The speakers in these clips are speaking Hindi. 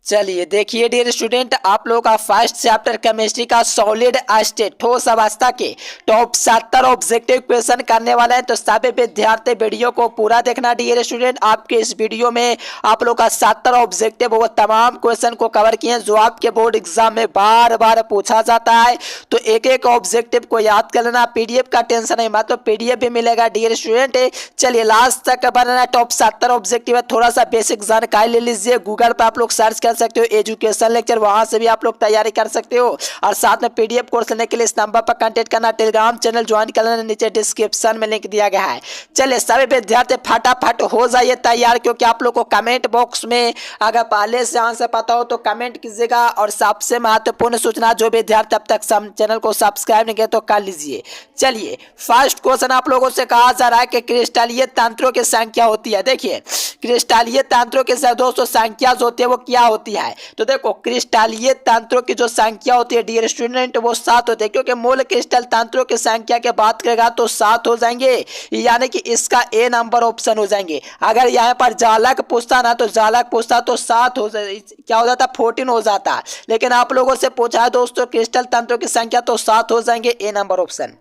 चलिए देखिए डियर स्टूडेंट, आप लोगों का फर्स्ट चैप्टर केमिस्ट्री का सॉलिड स्टेट ठोस अवस्था के टॉप 70 ऑब्जेक्टिव क्वेश्चन करने वाले हैं। तो सभी विद्यार्थी वीडियो को पूरा देखना डियर स्टूडेंट। आपके इस वीडियो में आप लोग का 70 ऑब्जेक्टिव वो तमाम क्वेश्चन को कवर किए हैं जो आपके बोर्ड एग्जाम में बार बार पूछा जाता है। तो एक एक ऑब्जेक्टिव को याद कर लेना। पीडीएफ का टेंशन नहीं, मतलब पीडीएफ भी मिलेगा डियर स्टूडेंट। चलिए लास्ट तक बनाना। टॉप 70 ऑब्जेक्टिव है, थोड़ा सा बेसिक जानकारी ले लीजिए। गूगल पर आप लोग सर्च कर सकते हो एजुकेशन लेक्चर, वहां से भी आप लोग तैयारी कर सकते हो। और साथ में पीडीएफ कोर्स लेने के लिए इस नंबर पर कांटेक्ट करना। टेलीग्राम चैनल ज्वाइन कर लेना, नीचे डिस्क्रिप्शन में लिंक दिया गया है। चलिए सभी विद्यार्थी फटाफट हो जाइए तैयार, क्योंकि आप लोग को कमेंट बॉक्स में अगर पहले से आंसर पता हो तो कमेंट कीजिएगा। और सबसे महत्वपूर्ण सूचना, जो विद्यार्थी अब तक चैनल को सब्सक्राइब नहीं किया तो कर लीजिए। चलिए फर्स्ट क्वेश्चन आप लोगों से कहा जा रहा है कि क्रिस्टलीय तंत्रों की संख्या होती है। देखिए क्रिस्टलीय तंत्रों की दोस्तों संख्या जो होती है वो क्या होती है। तो देखो क्रिस्टलीय तंत्रों की जो संख्या होती है डियर स्टूडेंट वो 7 होती है, क्योंकि मूल क्रिस्टल तंत्रों की संख्या की बात करेगा तो 7 हो जाएंगे, यानी कि इसका ए नंबर ऑप्शन हो जाएंगे। अगर यहाँ पर जालक पूछता ना तो जालक पूछता तो 7 हो क्या हो जाता, 14 हो जाता। लेकिन आप लोगों से पूछा है दोस्तों क्रिस्टल तंत्रों की संख्या, तो 7 हो जाएंगे, ए नंबर ऑप्शन।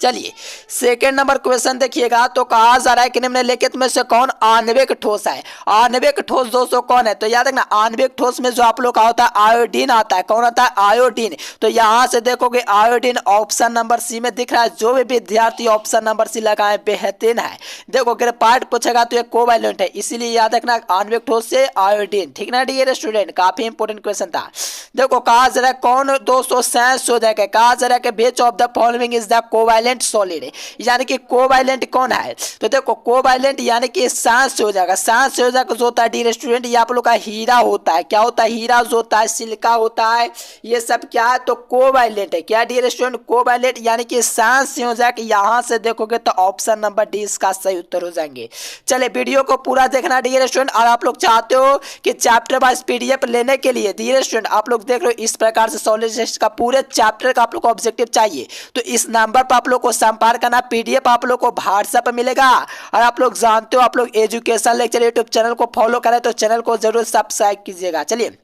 चलिए सेकेंड नंबर क्वेश्चन देखिएगा। तो कहा जा रहा है कि निम्नलिखित में से कौन आणविक ठोस है। आणविक ठोस दोस्तों कौन है, तो याद रखना आणविक ठोस में जो आप लोग का होता है आयोडीन आता है। कौन आता है, आयोडीन। तो यहां से देखोगे आयोडीन ऑप्शन नंबर सी में दिख रहा है। जो भी विद्यार्थी ऑप्शन नंबर सी लगाए बेहतरीन है। देखो अगर पार्ट पूछेगा तो ये कोवैलेंट है, इसीलिए याद रखना आणविक ठोस से आयोडीन। ठीक ना डियर स्टूडेंट, काफी इंपोर्टेंट क्वेश्चन था। देखो कहा जा रहा है कौन दोस्तों संशोधक है। कहा जा रहा है कि which of the following is the covalent solid, यानी कि कोवैलेंट कौन है। तो देखो कोवैलेंट यानी कि संशोधक। संशोधक जो होता है डियर स्टूडेंट ये आप लोग का हीरा होता है। क्या होता है, हीरा जो होता है, सिलिका होता है, ये सब क्या है तो कोवैलेंट है। क्या डियर स्टूडेंट, कोवैलेंट यानी कि संशोधक। यहां से देखोगे तो ऑप्शन नंबर डी इसका सही उत्तर हो जाएंगे। चले वीडियो को पूरा देखना डियर स्टूडेंट। और आप लोग चाहते हो कि चैप्टर वाइज पीडीएफ लेने के लिए डियर स्टूडेंट आप लोग देख लो इस प्रकार से सॉलिड का पूरे चैप्टर का आप लोग को ऑब्जेक्टिव चाहिए तो इस नंबर पर आप लोग को संपर्क करना। पीडीएफ आप लोग को व्हाट्सएप पर मिलेगा। और आप लोग जानते हो आप लोग एजुकेशन लेक्चर यूट्यूब चैनल को फॉलो करें तो चैनल को जरूर सब्सक्राइब कीजिएगा। चलिए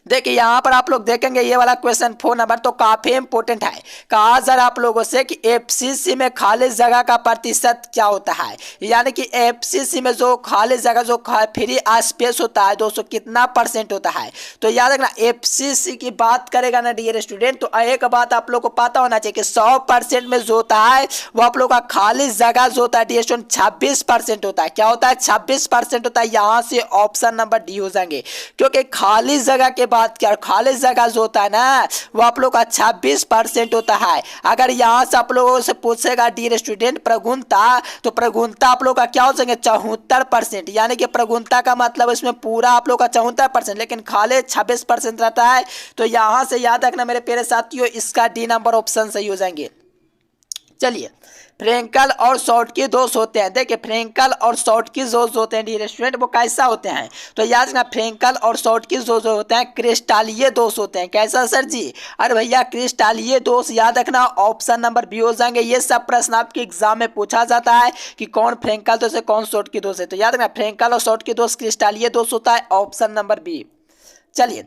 देखिए यहां पर आप लोग देखेंगे ये वाला क्वेश्चन 4 नंबर तो काफी इंपोर्टेंट है। कहा जरा आप लोगों से कि एफसीसी में खाली जगह का प्रतिशत क्या होता है, यानी कि एफसीसी में जो खाली जगह जो फ्री स्पेस होता है दोस्तों कितना परसेंट होता है। तो याद रखना एफसीसी की बात करेगा ना डियर स्टूडेंट तो एक बात आप लोग को पता होना चाहिए कि 100% में जो होता है वो आप लोग का खाली जगह जो होता है डियर स्टूडेंट 26% होता है। क्या होता है, 26% होता है। यहां से ऑप्शन नंबर डी हो जाएंगे, क्योंकि खाली जगह के बात किया, खाली जगह जो होता है ना वो आप लोग का 26% होता है। अगर यहां से आप लोगों से पूछेगा डियर स्टूडेंट प्रगुणता, तो प्रगुणता आप लोग का क्या हो जाएंगे 74%, यानी कि प्रगुणता का मतलब इसमें पूरा आप लोग का 74%, लेकिन खाली 26% रहता है। तो यहां से याद रखना मेरे प्यारे साथियों इसका डी नंबर ऑप्शन सही हो जाएंगे। चलिए फ्रेंकल और शॉर्टकी दोष होते हैं। देखिए फ्रेंकल और शॉर्टकी दोष होते हैं डियर स्टूडेंट वो कैसा होते हैं, तो याद रखना फ्रेंकल और शॉर्टकी दोष होते हैं क्रिस्टलीय दोष होते हैं। कैसा सर जी, अरे भैया क्रिस्टलीय दोष याद रखना ऑप्शन नंबर बी हो जाएंगे। ये सब प्रश्न आपके एग्जाम में पूछा जाता है कि कौन फ्रेंकल दोष है कौन शॉर्टकी दोष है। तो याद रखना फ्रेंकल और शॉर्टकी दोष क्रिस्टलीय दोष होता है, ऑप्शन नंबर बी। चलिए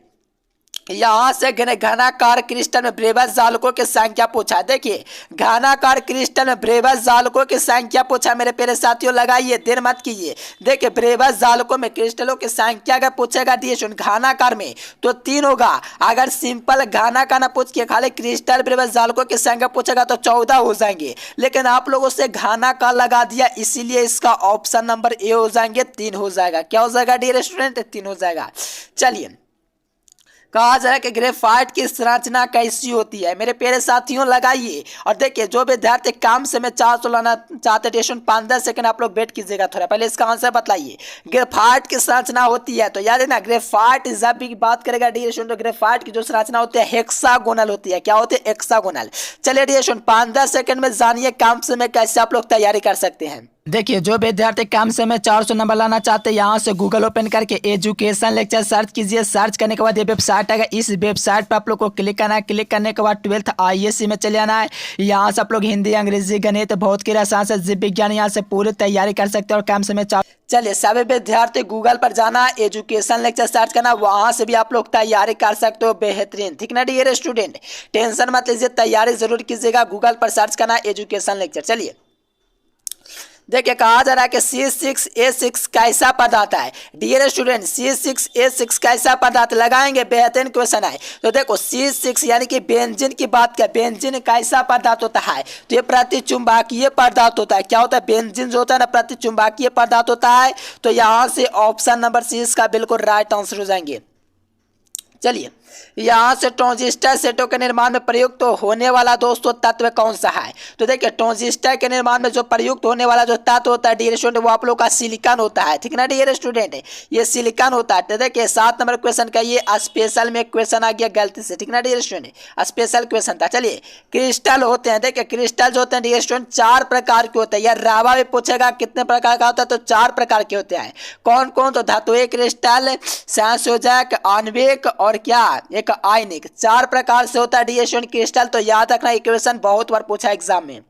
यहां से घनाकार क्रिस्टल में ब्रेवस जालकों की संख्या पूछा। देखिए घनाकार क्रिस्टल में ब्रेवस जालकों की संख्या पूछा मेरे प्यारे साथियों, लगाइए देर मत कीजिए। देखिए ब्रेवस जालकों में क्रिस्टलों की संख्या अगर पूछेगा घनाकार में तो 3 होगा। अगर सिंपल घनाकार ना पूछ के खाली क्रिस्टल ब्रेवस जालकों की संख्या पूछेगा तो 14 हो जाएंगे, लेकिन आप लोगों से घनाकार लगा दिया इसीलिए इसका ऑप्शन नंबर ए हो जाएंगे, 3 हो जाएगा। क्या हो जाएगा डियर स्टूडेंट, 3 हो जाएगा। चलिए कहा जाए कि ग्रेफाइट की संरचना कैसी होती है मेरे प्यारे साथियों, लगाइए। और देखिए जो विद्यार्थी काम से में 400 लाना चाहते टेशन 5-10 सेकंड आप लोग वेट कीजिएगा थोड़ा, पहले इसका आंसर बताइए। ग्रेफाइट की संरचना होती है तो याद है ना ग्रेफाइट जब भी बात करेगा डियर स्टूडेंट तो ग्रेफाइट की जो संरचना होती है हेक्सागोनल होती है। क्या होती है, हेक्सागोनल। चलिए डियर स्टूडेंट 5-10 सेकंड में जानिए काम से में कैसे आप लोग तैयारी कर सकते हैं। देखिए, जो विद्यार्थी कम समय में 400 नंबर लाना चाहते हैं, यहाँ से गूगल ओपन करके एजुकेशन लेक्चर सर्च कीजिए। सर्च करने के बाद ये वेबसाइट आएगा। इस वेबसाइट पर आप लोग को क्लिक करना है। क्लिक करने के बाद 12th ISC में चले जाना है। यहाँ से आप लोग हिंदी, अंग्रेजी, गणित, भौत की रसायन से जीव विज्ञान यहाँ से पूरी तैयारी कर सकते हैं और कम समय में। चलिए, सभी विद्यार्थी गूगल पर जाना, एजुकेशन लेक्चर सर्च करना, वहाँ से भी आप लोग तैयारी कर सकते हो बेहतरीन। ठीक ना डियर स्टूडेंट, टेंशन मत लीजिए, तैयारी जरूर कीजिएगा। गूगल पर सर्च करना एजुकेशन लेक्चर। चलिए, देखिए कहा जा रहा है कि C6H6 कैसा पदार्थ है। डियर स्टूडेंट, C6H6 कैसा पदार्थ लगाएंगे, बेहतरीन क्वेश्चन है। तो देखो C6 यानी कि बेंजीन की बात करें, बेंजीन कैसा पदार्थ होता है, तो ये प्रतिचुंबकीय पदार्थ होता है। क्या होता है, बेंजीन जो होता है ना, प्रतिचुंबकीय पदार्थ होता है। तो यहाँ से ऑप्शन नंबर C इसका बिल्कुल राइट आंसर हो जाएंगे। चलिए, यहाँ से ट्रांजिस्टर सेटों के निर्माण में प्रयुक्त होने वाला दोस्तों तत्व कौन सा है। तो देखिए, ट्रांजिस्टर के निर्माण में जो प्रयुक्त होने वाला जो तत्व होता है डियर स्टूडेंट, वो आप लोग का सिलिकॉन होता है। ठीक ना डियर स्टूडेंट, ये सिलिकॉन होता है। तो देखिए 7 नंबर क्वेश्चन का ये स्पेशल में क्वेश्चन आ गया गलती से। ठीक ना डियर स्टूडेंट, स्पेशल क्वेश्चन था। चलिए, क्रिस्टल होते हैं। देखिए, क्रिस्टल जो होते हैं डियर स्टूडेंट 4 प्रकार के होते हैं। यार रावा भी पूछेगा कितने प्रकार का होता है, तो 4 प्रकार के होते हैं। कौन कौन, तो धातुएं क्रिस्टल, संयोजक, आणविक और क्या एक आयनिक। 4 प्रकार से होता है डियर स्टूडेंट क्रिस्टल। तो याद रखना, इक्वेशन बहुत बार पूछा एग्जाम में।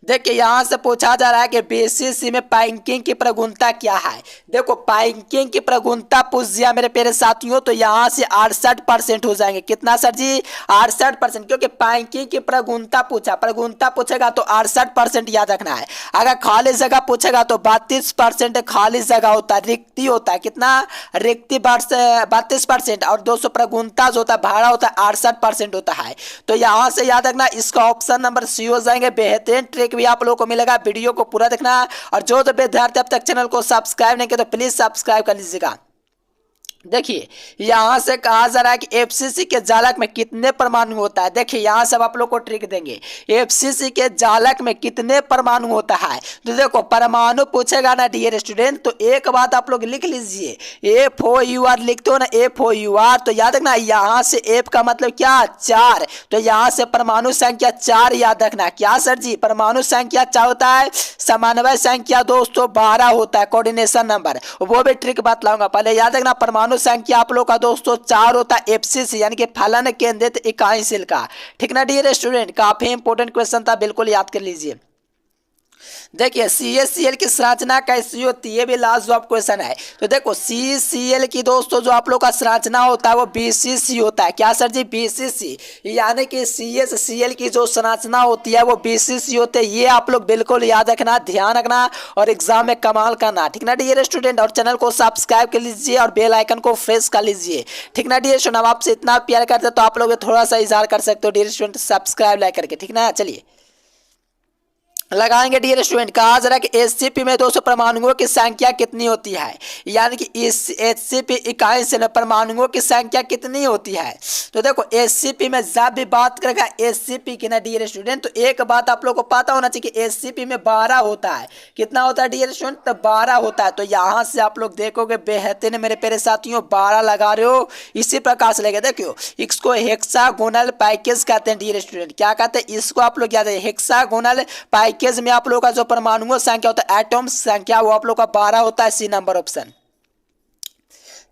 देखिए, यहां से पूछा जा रहा है कि BCC में पैकिंग की प्रगुणता क्या है। देखो, पैकिंग की प्रगुणता पूछ दिया मेरे प्यारे साथियों, तो यहां से 68% हो जाएंगे। कितना सर जी, 68%, क्योंकि पैकिंग की प्रगुणता पूछा। प्रगुणता पूछेगा तो 68% याद रखना है। अगर खाली जगह पूछेगा तो 32% खाली जगह होता है, रिक्ति होता है। कितना, रिक्ति 32%। और 200 प्रगुणता जो होता है, भाड़ा होता है, 68% होता है। तो यहां से याद रखना, इसका ऑप्शन नंबर C हो जाएंगे। बेहतरीन ट्रिक भी आप लोगों को मिलेगा, वीडियो को पूरा देखना। और जो विद्यार्थी अब तक चैनल को सब्सक्राइब नहीं किया तो प्लीज सब्सक्राइब कर लीजिएगा। देखिए, यहां से कहा जा रहा है कि FCC के जालक में कितने परमाणु होता है। देखिए, यहां से आप लोग को ट्रिक देंगे, FCC के जालक में कितने परमाणु होता है। तो देखो, परमाणु पूछेगा ना डियर स्टूडेंट, तो एक बात आप लोग लिख लीजिए, FOUR लिखते हो ना, FOUR, तो याद रखना यहां से F का मतलब क्या, 4। तो यहां से परमाणु संख्या 4 याद रखना। क्या सर जी, परमाणु संख्या 4 होता है। समन्वय संख्या दोस्तों 12 होता है, कोऑर्डिनेशन नंबर, वो भी ट्रिक बतलाऊंगा। पहले याद रखना, परमाणु संख्या आप लोग का दोस्तों 4 होता है, FCC यानी कि फलन केंद्रित इकाई सेल का। ठीक ना डियर स्टूडेंट, काफी इंपोर्टेंट क्वेश्चन था, बिल्कुल याद कर लीजिए। देखिए, CaCl की संरचना कैसी होती है, ये भी लाजवाब क्वेश्चन है। तो देखो, CCl की दोस्तों जो आप लोग का संरचना होता है वो BCC होता है। क्या सर जी, BCC, यानी कि CaCl की जो संरचना होती है वो BCC होते है। ये आप लोग बिल्कुल याद रखना, ध्यान रखना और एग्जाम में कमाल करना। ठीक ना डियर स्टूडेंट, और चैनल को सब्सक्राइब कर लीजिए और बेल आइकन को प्रेस कर लीजिए। ठीक ना डियर स्टूडेंट, हम आपसे इतना प्यार करते हैं तो आप लोग थोड़ा सा इजहार कर सकते हो डियर स्टूडेंट, सब्सक्राइब लाइक करके। ठीक ना, चलिए लगाएंगे डियर स्टूडेंट। कहा जा रहा है कि SCP में 200 परमाणुओं की संख्या कितनी होती है, यानी कि इस SCP इकाई से परमाणुओं की संख्या कितनी होती है। तो देखो, SCP में जब भी बात करेगा SCP की ना डियर स्टूडेंट, तो एक बात आप लोग को पता होना चाहिए कि SCP में 12 होता है। कितना होता है डियर स्टूडेंट, तो 12 होता है। तो यहाँ से आप लोग देखोगे बेहतरीन मेरे प्यारे साथियों, 12 लगा रहे हो, इसी प्रकार से लेके देखियो, इसको हेक्सागोनल पैकेज कहते हैं डियर स्टूडेंट। क्या कहते हैं, इसको आप लोग याद है, हेक्सागोनल पैकेज में आप लोगों का जो परमाणुओं संख्या होता है, एटॉम संख्या, वो आप लोग का 12 होता है। C number option.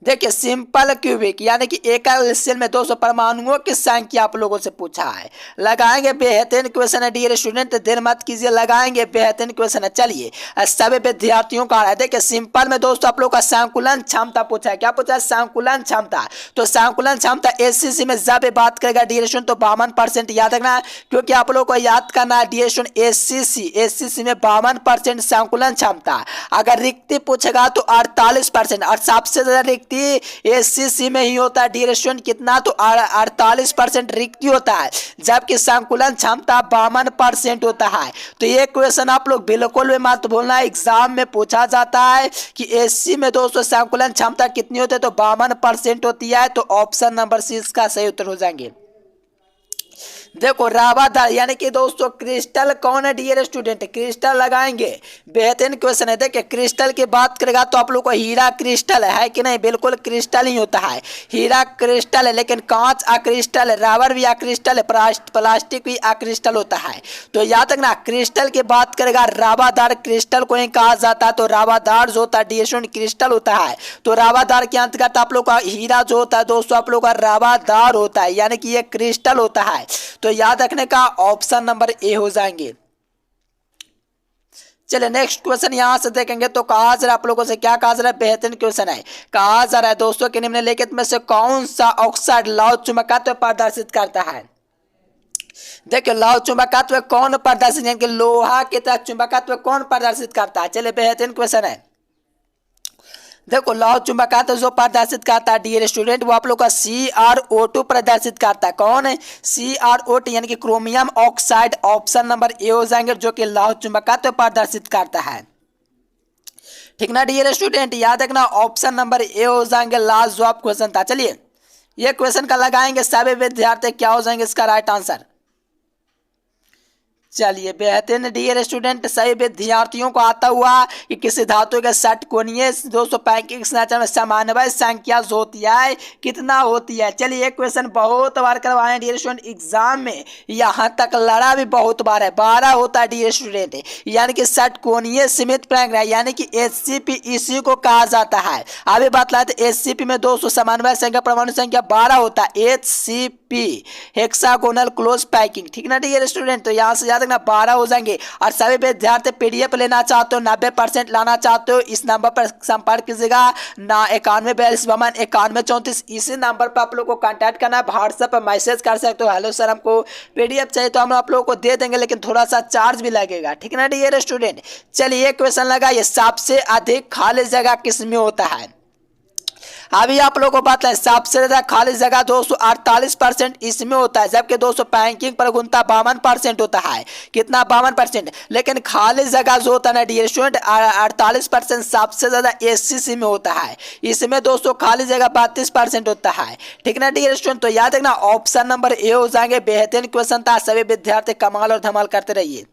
देखिए, सिंपल क्यूबिक यानी कि एकल सेल में 200 परमाणुओं की संख्या आप लोगों से पूछा है। लगाएंगे, बेहतरीन क्वेश्चन है डियर स्टूडेंट, देर मत कीजिए, लगाएंगे, बेहतरीन क्वेश्चन है। चलिए, सभी विद्यार्थियों का है। देखिए, सिंपल में दोस्तों आप लोग का संकुलन क्षमता पूछा है। क्या पूछा है, संकुलन क्षमता। तो संकुलन क्षमता SCC में जब बात करेगा डियर स्टूडेंट तो 52% याद रखना, क्योंकि आप लोग को याद करना है डियर स्टूडेंट, SCC में 52% संकुलन क्षमता। अगर रिक्ति पूछेगा तो 48%, और सबसे ज्यादा रिक्ति SCC में ही होता है डियर स्टूडेंट। कितना, तो 48% रिक्ति होता है, जबकि संकुलन क्षमता 52% होता है। तो ये क्वेश्चन आप लोग बिल्कुल भी मत भूलना, एग्जाम में पूछा जाता है कि SC में दोस्तों संकुलन क्षमता कितनी होती है, तो 52% होती है। तो ऑप्शन नंबर C इसका सही उत्तर हो जाएंगे। देखो राबादार यानी कि दोस्तों क्रिस्टल कौन है डियर स्टूडेंट, क्रिस्टल लगाएंगे। बेहतरीन क्वेश्चन है। देखिए क्रिस्टल की बात करेगा तो आप लोग को हीरा क्रिस्टल है कि नहीं, बिल्कुल क्रिस्टल ही होता है, हीरा क्रिस्टल है। लेकिन कांच अक्रिस्टल है, रबर भी अक्रिस्टल है, प्लास्टिक भी अक्रिस्टल होता है। तो याद रखना क्रिस्टल की बात करेगा राबादार क्रिस्टल को ही कहा जाता है। तो राबादार जो होता है डियर स्टूडेंट क्रिस्टल होता है। तो राबादार के अंतर्गत आप लोग का हीरा जो होता है दोस्तों आप लोग का राबादार होता है, यानी कि ये क्रिस्टल होता है। तो याद रखने का ऑप्शन नंबर ए हो जाएंगे। चलिए नेक्स्ट क्वेश्चन यहां से देखेंगे। तो कहा जा रहा है आप लोगों से, क्या कहा जा रहा है, बेहतरीन क्वेश्चन है। कहा जा रहा है दोस्तों कि निम्नलिखित में से कौन सा ऑक्साइड लौह चुंबकत्व प्रदर्शित करता है। देखिए लौह चुंबकत्व कौन प्रदर्शित, यानी कि लोहा की तरह चुंबकत्व कौन प्रदर्शित करता है। चलिए बेहतरीन क्वेश्चन है। देखो लौह चुंबकत्व जो प्रदर्शित करता है डियर स्टूडेंट वो आप लोग का CrO2 प्रदर्शित करता है। कौन है, CrO2 यानी कि chromium oxide. Option number A हो जाएंगे जो कि लौह चुंबकत्व प्रदर्शित करता है। ठीक ना डियर स्टूडेंट, याद रखना ऑप्शन नंबर ए हो जाएंगे। लास्ट जवाब क्वेश्चन था। चलिए ये क्वेश्चन का लगाएंगे सभी विद्यार्थी, क्या हो जाएंगे इसका राइट आंसर। चलिए बेहतरीन डियर स्टूडेंट, सही विद्यार्थियों को आता हुआ कि किसी धातु के षटकोणीय दोस्तों पैकिंग संरचना में समन्वय संख्या जो होती है कितना होती है। चलिए एक क्वेश्चन बहुत बार करवाए डियर स्टूडेंट एग्जाम में, यहाँ तक लड़ा भी बहुत बार है, 12 होता है डियर स्टूडेंट, यानी कि षटकोणीय सीमित पैकिंग यानी कि HCP इसी को कहा जाता है। अभी बात लाए तो HCP में दोस्तों समन्वय संख्या परमाणु संख्या 12 होता है, HCP हेक्सागोनल क्लोज पैकिंग। ठीक ना डियर स्टूडेंट, तो यहाँ से 12 हो जाएंगे। और सभी विद्यार्थी PDF लेना चाहते हो, 90% लाना चाहते हो, इस नंबर पर संपर्क कीजिएगा ना 9142519134। इसी नंबर पर आप लोग को कांटेक्ट करना है, व्हाट्सएप पर मैसेज कर सकते हो। हेलो सर हमको PDF चाहिए, तो हम आप लोगों को दे देंगे, लेकिन थोड़ा सा चार्ज भी लगेगा। ठीक ना डियर स्टूडेंट, चलिए क्वेश्चन लगाइए, सबसे अधिक खाली जगह किस में होता है। अभी आप लोगों को पता है सबसे ज्यादा खाली जगह 248% इसमें होता है, जबकि दोस्तों पैकिंग प्रगुणता 52% होता है। कितना, 52%। लेकिन खाली जगह जो होता है ना डियर स्टूडेंट 48% सबसे ज्यादा SCC में होता है। इसमें दोस्तों खाली जगह 32% होता है। ठीक ना डियर स्टूडेंट, तो याद रखना ऑप्शन नंबर ए हो जाएंगे। बेहतरीन क्वेश्चन था, सभी विद्यार्थी कमाल और धमाल करते रहिए।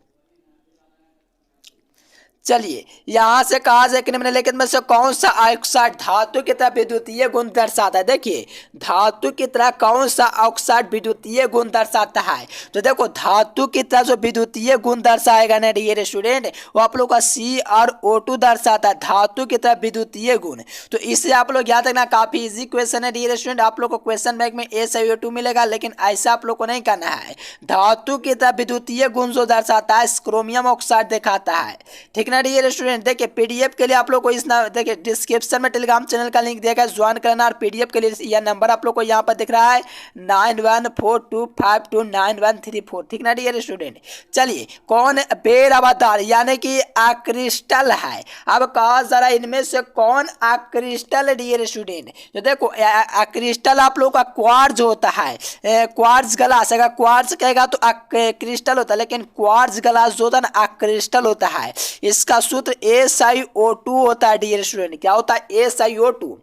चलिए यहां से कहा जाए कि निम्नलिखित में से कौन सा ऑक्साइड धातु की तरह विद्युतीय गुण दर्शाता है। देखिए धातु की तरह कौन सा ऑक्साइड विद्युतीय गुण दर्शाता है। तो देखो धातु की तरह जो विद्युतीय गुण दर्शाएगा ना डियर स्टूडेंट वो आप लोग का CrO2 दर्शाता है, धातु की तरह विद्युतीय गुण। तो इससे आप लोग याद रखना, काफी इजी क्वेश्चन है डियर स्टूडेंट। आप लोग को क्वेश्चन बैंक में SiO2 मिलेगा, लेकिन ऐसा आप लोग को नहीं करना है। धातु की तरह विद्युतीय गुण जो दर्शाता है क्रोमियम ऑक्साइड दिखाता है। ठीक ना डियर स्टूडेंट, देखिए PDF के लिए आप लोग को इस देखिए डिस्क्रिप्शन में टेलीग्राम चैनल का लिंक देगा, ज्वाइन करना। और PDF के लिए यह नंबर आप लोग को यहाँ पर दिख रहा है 9142529134। ठीक ना डियर स्टूडेंट, चलिए कौन बेरवादार यानी कि अक्रिस्टल है। अब कहा जरा इनमें से कौन अक्रिस्टल डियर स्टूडेंट। तो देखो अक्रिस्टल आप लोग का क्वार्ट्ज होता है, क्वार्ट्ज ग्लास। अगर क्वार्ट्ज कहेगा तो क्रिस्टल होता है, लेकिन क्वार्ट्ज ग्लास जो होता है ना अक्रिस्टल होता है। इसका सूत्र SiO2 होता है डियर स्टूडेंट। क्या होता है, SiO2।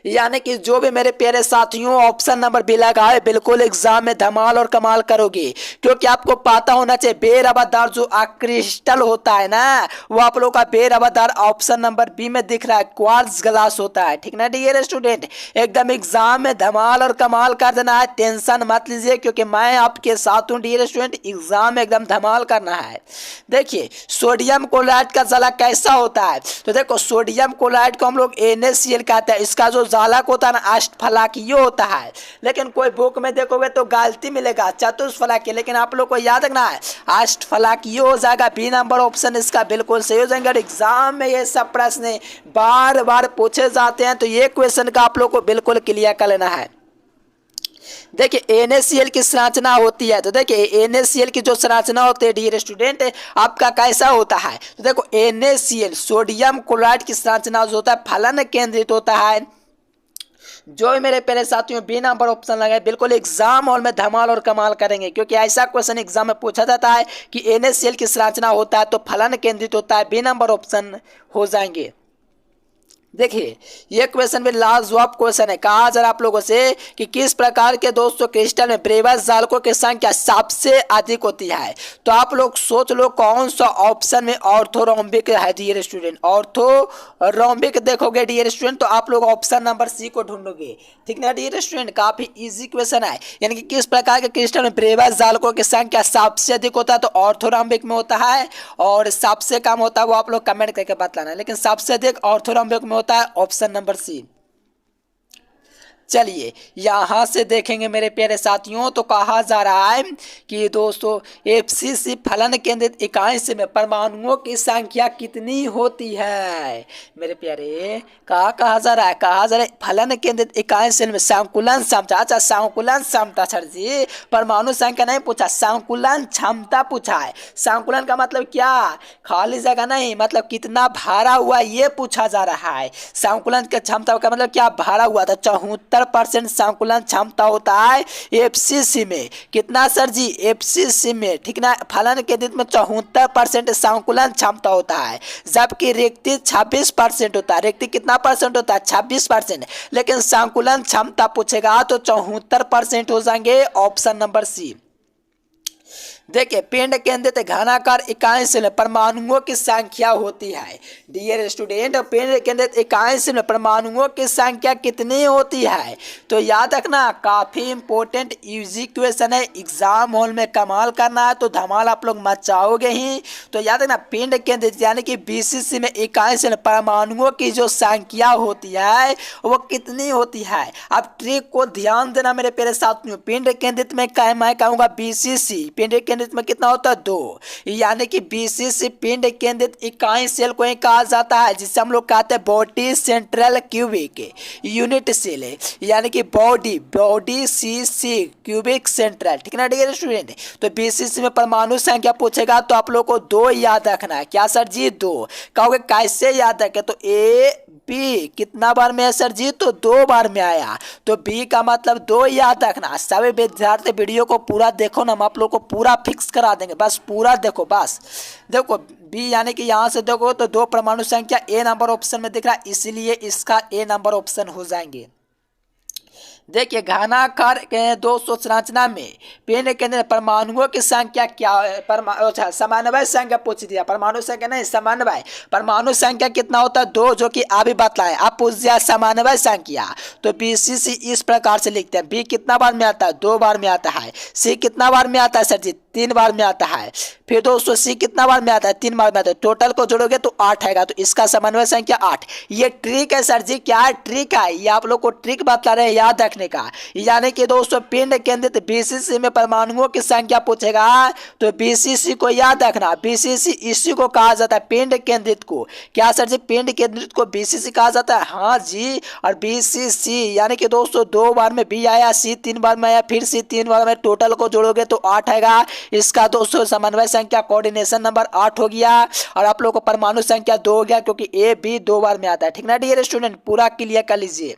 यानी कि जो भी मेरे प्यारे साथियों ऑप्शन नंबर बी लगाए बिल्कुल एग्जाम में धमाल और कमाल करोगे, क्योंकि आपको पता होना चाहिए बेरवादार जो क्रिस्टल होता है ना वो आप लोग का बेरवादार ऑप्शन नंबर बी में दिख रहा है, क्वार्ट्ज ग्लास होता है। ठीक ना डियर स्टूडेंट, एकदम एग्जाम में धमाल और कमाल कर देना है, टेंशन मत लीजिए, क्योंकि मैं आपके साथ हूं डियर स्टूडेंट, एग्जाम में एकदम धमाल करना है। देखिए सोडियम क्लोराइड का जला कैसा होता है। तो देखो सोडियम क्लोराइड को हम लोग NaCl कहते हैं। इसका जो जालक होता है ना अष्टफलकीय होता है, लेकिन कोई बुक में देखोगे तो गलती मिलेगा चतुष्फलकीय, लेकिन आप लोग को याद रखना है अष्टफलकीय हो जाएगा। बी नंबर ऑप्शन इसका बिल्कुल सही हो जाएंगे। और एग्जाम में ये सब प्रश्न बार बार पूछे जाते हैं, तो ये क्वेश्चन का आप लोग को बिल्कुल क्लियर कर लेना है। देखिए NaCl की संरचना होती है। तो देखिए NaCl की जो संरचना होती है डियर स्टूडेंट आपका कैसा होता है। तो देखो NaCl सोडियम क्लोराइड की संरचना जो होता है फलन केंद्रित होता है। जो मेरे पहले साथियों बी नंबर ऑप्शन लगाए बिल्कुल एग्जाम हॉल में धमाल और कमाल करेंगे, क्योंकि ऐसा क्वेश्चन एग्जाम में पूछा जाता है कि NaCl की संरचना होता है तो फलन केंद्रित होता है। बी नंबर ऑप्शन हो जाएंगे। देखिए ये क्वेश्चन भी लाजवाब क्वेश्चन है। कहा जा रहा है आप लोगों से कि किस प्रकार के दोस्तों क्रिस्टल में ब्रेवस जालकों की संख्या सबसे अधिक होती है। तो आप लोग सोच लो कौन सा ऑप्शन में ऑर्थोरोम्बिक है डियर स्टूडेंट। ऑर्थोरोम्बिक देखोगे डियर स्टूडेंट तो आप लोग ऑप्शन नंबर सी को ढूंढोगे। ठीक ना डियर स्टूडेंट, काफी इजी क्वेश्चन है। यानी कि किस प्रकार के क्रिस्टल में ब्रेवस जालकों की संख्या सबसे अधिक होता है तो ऑर्थोरोम्बिक में होता है, और सबसे कम होता है वो आप लोग कमेंट करके बतलाना, लेकिन सबसे अधिक ऑर्थोरोम्बिक में होता है ऑप्शन नंबर सी। चलिए यहाँ से देखेंगे मेरे प्यारे साथियों, तो कहा जा रहा है कि दोस्तों एफसीसी फलन केंद्रित इकाई में परमाणुओं की संख्या कितनी होती है। मेरे प्यारे कहा जा रहा है फलन केंद्रित इकाई में संकुलन क्षमता। अच्छा संकुलन क्षमता सर जी, परमाणु संख्या नहीं पूछा, संकुलन क्षमता पूछा है। संकुलन का मतलब क्या, खाली जगह नहीं, मतलब कितना भारा हुआ ये पूछा जा रहा है। संकुलन के क्षमता का मतलब क्या, भारा हुआ था। 74% संकुलन क्षमता होता है एफसीसी में। कितना सर जी, एफसीसी में, ठीक ना। फलन केंद्रित में 74% संकुलन क्षमता होता है, जबकि रिक्ति 26% होता है। रिक्ति कितना परसेंट होता है, 26%। लेकिन संकुलन क्षमता पूछेगा तो 74% हो जाएंगे, ऑप्शन नंबर सी। देखिए पिंड केंद्रित घनाकार इकाई में परमाणुओं की संख्या होती है। डियर स्टूडेंट पिंड केंद्रित इकाई में परमाणुओं की संख्या कितनी होती है, तो याद रखना काफी इंपॉर्टेंट इजी क्वेश्चन है। एग्जाम हॉल में कमाल करना है तो धमाल आप लोग मचाओगे ही। तो याद रखना पिंड केंद्रित यानी कि बीसीसी में इकाई में परमाणुओं की जो संख्या होती है वो कितनी होती है। अब ट्रिक को ध्यान देना मेरे प्यारे साथियों। पिंड केंद्रित में मैं कहूँगा बीसीसी, पिंड केंद्रित में कितना होता है 2, यानी कि बीसीसी पिंड केंद्रित इकाई सेल को कहा जाता है, जिसे हम लोग कहते हैं body central cubic unit cell, यानी कि बॉडी सीसी क्यूबिक सेंट्रल, ठीक ना डियर स्टूडेंट। तो बीसीसी में परमाणु संख्या पूछेगा तो आप लोग को 2 याद रखना है। क्या सर जी, 2। कहोगे कैसे याद रखे, तो ए बी कितना बार में है सर जी, तो 2 बार में आया, तो बी का मतलब 2 याद रखना। सभी विद्यार्थी वीडियो को पूरा देखो ना, हम आप लोग को पूरा फिक्स करा देंगे, बस पूरा देखो। बस देखो बी यानी कि यहाँ से देखो तो 2 परमाणु संख्या ए नंबर ऑप्शन में दिख रहा है, इसलिए इसका ए नंबर ऑप्शन हो जाएंगे। देखिए घनाकार के दोस्तों संरचना में पिंड केंद्र परमाणुओं की संख्या क्या है, समन्वय संख्या पूछ दिया, परमाणु संख्या नहीं समन्वय। परमाणु संख्या कितना होता है 2, जो कि अभी बतलाए। अब पूछ दिया समन्वय संख्या, तो बीसीसी इस प्रकार से लिखते हैं। बी कितना बार में आता है, 2 बार में आता है। सी कितना बार में आता है सर जी, 3 बार में आता है। फिर दोस्तों सी कितना बार में आता है, 3 बार में आता है। टोटल को जोड़ोगे तो 8 आएगा, तो इसका समन्वय संख्या 8। ये ट्रिक है सर जी, क्या ट्रिक है, ये आप लोग को ट्रिक बता रहे हैं याद रखने का। यानी कि दोस्तों पिंड केंद्रित बीसीसी में परमाणुओं की संख्या पूछेगा तो बीसीसी को याद रखना। बीसीसी इसी को कहा जाता है, पिंड केंद्रित को। क्या सर जी, पिंड केंद्रित को बीसीसी कहा जाता है, हाँ जी। और बीसीसी यानी कि दोस्तों 2 बार में बी आया, सी 3 बार में आया, फिर सी 3 बार में, टोटल को जोड़ोगे तो 8 आएगा। इसका दोस्तों समन्वय संख्या कोऑर्डिनेशन नंबर 8 हो गया, और आप लोग को परमाणु संख्या 2 हो गया, क्योंकि ए बी 2 बार में आता है, ठीक ना डियर स्टूडेंट। पूरा क्लियर कर लीजिए।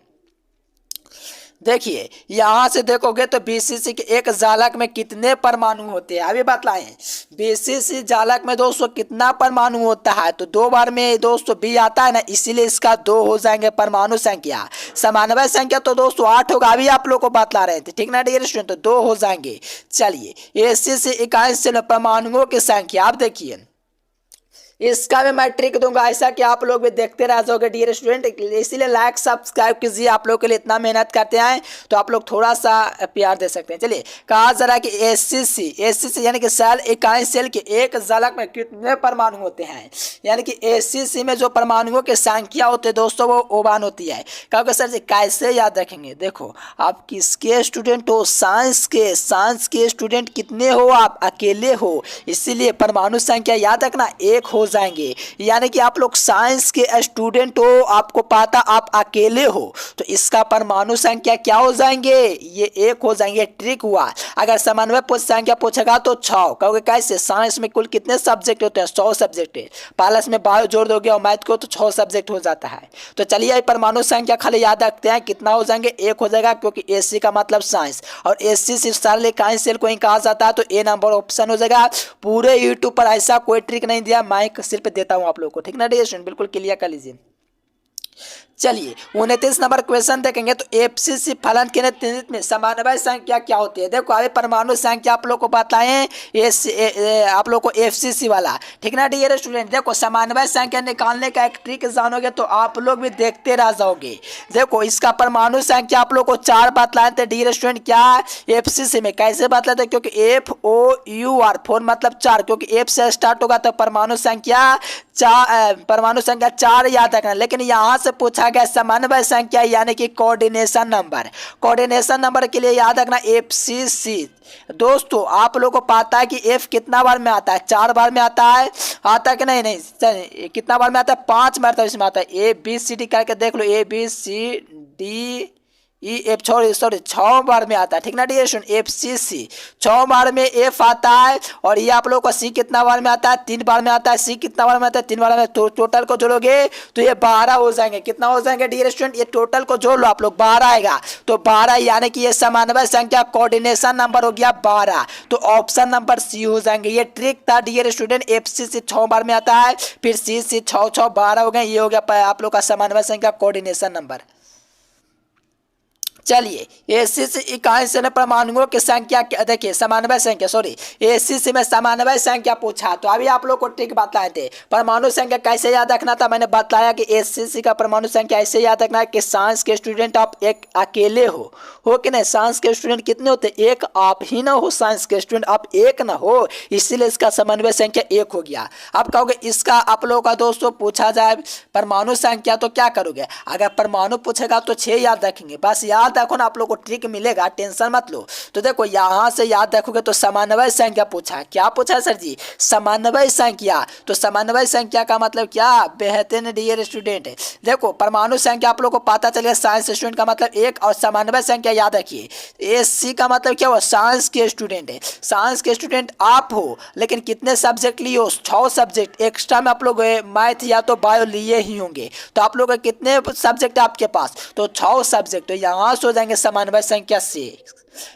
देखिए यहां से देखोगे तो बीसीसी के एक जालक में कितने परमाणु होते हैं, अभी बतलाएं। बीसीसी जालक में दोस्तों कितना परमाणु होता है, तो 2 बार में दोस्तों बी आता है ना, इसीलिए इसका 2 हो जाएंगे परमाणु संख्या। समन्वय संख्या तो दोस्तों 8 होगा, अभी आप लोग को बतला रहे थे, ठीक ना डियर स्टूडेंट, तो 2 हो जाएंगे। चलिए एसीसी इकाई से परमाणुओं की संख्या आप देखिए, इसका भी मैं ट्रिक दूंगा ऐसा कि आप लोग भी देखते रह जाओगे डियर स्टूडेंट। इसीलिए लाइक सब्सक्राइब कीजिए, आप लोग के लिए इतना मेहनत करते हैं तो आप लोग थोड़ा सा प्यार दे सकते हैं। चलिए कहा जरा कि एसीसी यानी कि सेल इकाई सेल के एक जालक में कितने परमाणु होते हैं, यानी कि एसीसी में जो परमाणुओं की संख्या होती है दोस्तों वो 1 होती है। कहोगे सर जी कैसे याद रखेंगे, देखो आप किसके स्टूडेंट हो, साइंस के स्टूडेंट कितने हो, आप अकेले हो, इसीलिए परमाणु संख्या याद रखना 1 हो जाएंगे। यानी कि आप लोग साइंस के स्टूडेंट हो, आपको पता आप अकेले हो, तो इसका परमाणु संख्या क्या हो जाएंगे, ये 1 हो जाएंगे। ट्रिक हुआ। अगर समन्वय संख्या पूछेगा तो 6। कहोगे कैसे, साइंस में कुल कितने सब्जेक्ट होते हैं, 100 सब्जेक्ट है, प्लस में बायो जोड़ दोगे और मैथ को तो 6 सब्जेक्ट हो जाता है। तो चलिए परमाणु संख्या खाली याद रखते हैं, कितना हो जाएंगे, 1 हो जाएगा, क्योंकि एसी का मतलब साइंस और एसी सिर्फ सारे इकाई सेल को ही कहा जाता है, तो ए नंबर ऑप्शन हो जाएगा। पूरे यूट्यूब पर ऐसा कोई ट्रिक नहीं दिया, मैं सिर्फ देता हूं आप लोगों को, ठीक ना डियर स्टूडेंट, बिल्कुल क्लियर कर लीजिए। चलिए 29 नंबर क्वेश्चन देखेंगे। तो एफसीसी फलन के निमित्त में समन्वय संख्या क्या होती है। देखो अभी परमाणु संख्या आप लोग को बताएं, आप लोग को एफसीसी वाला, ठीक ना डियर स्टूडेंट। देखो समन्वय संख्या निकालने का एक ट्रिक जानोगे तो आप लोग भी देखते रह जाओगे। देखो इसका परमाणु संख्या आप लोग को 4 बतलाए थे डियर स्टूडेंट, क्या एफसीसी में कैसे बतलाते, क्योंकि FOUR 4 मतलब 4, क्योंकि एफ से स्टार्ट होगा तो परमाणु संख्या 4 याद रखना। लेकिन यहाँ से पूछा गया समन्वय संख्या यानी कि कोऑर्डिनेशन नंबर। कोऑर्डिनेशन नंबर के लिए याद रखना FCC। दोस्तों आप लोगों को पता है कि F कितना बार में आता है, 4 बार में आता है, आता है कि नहीं, नहीं कितना बार में आता है, 5 बार इसमें आता है। ABCD करके देख लो, ABCD F सॉरी 6 बार में आता है, ठीक ना डियर स्टूडेंट। FCC 6 बार में F आता है, और ये आप लोग को C कितना बार में आता है, 3 बार में आता है। C कितना बार में आता है, 3 बार में। तो टोटल को जोड़ोगे तो ये 12 हो जाएंगे। कितना हो जाएंगे डियर स्टूडेंट, ये टोटल को जोड़ लो आप लोग, 12 आएगा। तो 12 यानी कि ये समन्वय संख्या कोऑर्डिनेशन नंबर हो गया 12। तो ऑप्शन नंबर C हो जाएंगे। ये ट्रिक था डियर स्टूडेंट। FCC 6 बार में आता है, फिर C 6 6 12 हो गए। ये हो गया आप लोग का समन्वय संख्या कोऑर्डिनेशन नंबर। चलिए एसीसी इकाई से परमाणुओं की संख्या, देखिए समन्वय संख्या, सॉरी एसीसी में समन्वय संख्या पूछा। तो अभी आप लोग को ट्रिक बताए थे, परमाणु संख्या कैसे याद रखना था। मैंने बताया कि एसीसी का परमाणु संख्या ऐसे याद रखना है कि साइंस के स्टूडेंट आप एक अकेले हो कि नहीं। साइंस के स्टूडेंट कितने होते, एक आप ही ना हो, साइंस के स्टूडेंट आप एक ना हो, इसीलिए इसका समन्वय संख्या 1 हो गया। अब कहोगे इसका आप लोगों का दोस्तों पूछा जाए परमाणु संख्या तो क्या करोगे। अगर परमाणु पूछेगा तो 6 याद रखेंगे, बस याद देखो ना, आप लोग को ट्रिक मिलेगा, टेंशन मत लो। तो देखो यहां से याद रखोगे तो समन्वय संख्या पूछा है। क्या पूछा है सर जी, समन्वय संख्या। तो समन्वय संख्या का मतलब क्या, बेहतरीन डियर स्टूडेंट। देखो परमाणु संख्या आप लोग को पता चलेगा, साइंस स्टूडेंट का मतलब 1, और समन्वय संख्या याद रखिए एससी का मतलब क्या हुआ, साइंस के स्टूडेंट है। साइंस के स्टूडेंट आप हो, लेकिन कितने सब्जेक्ट लिए हो, 6 सब्जेक्ट। एक्स्ट्रा में आप लोग मैथ या तो बायो लिए ही होंगे। तो आप लोग कितने सब्जेक्ट है आपके पास, तो 6 सब्जेक्ट। तो यहाँ से हो जाएंगे समन्वय संख्या से।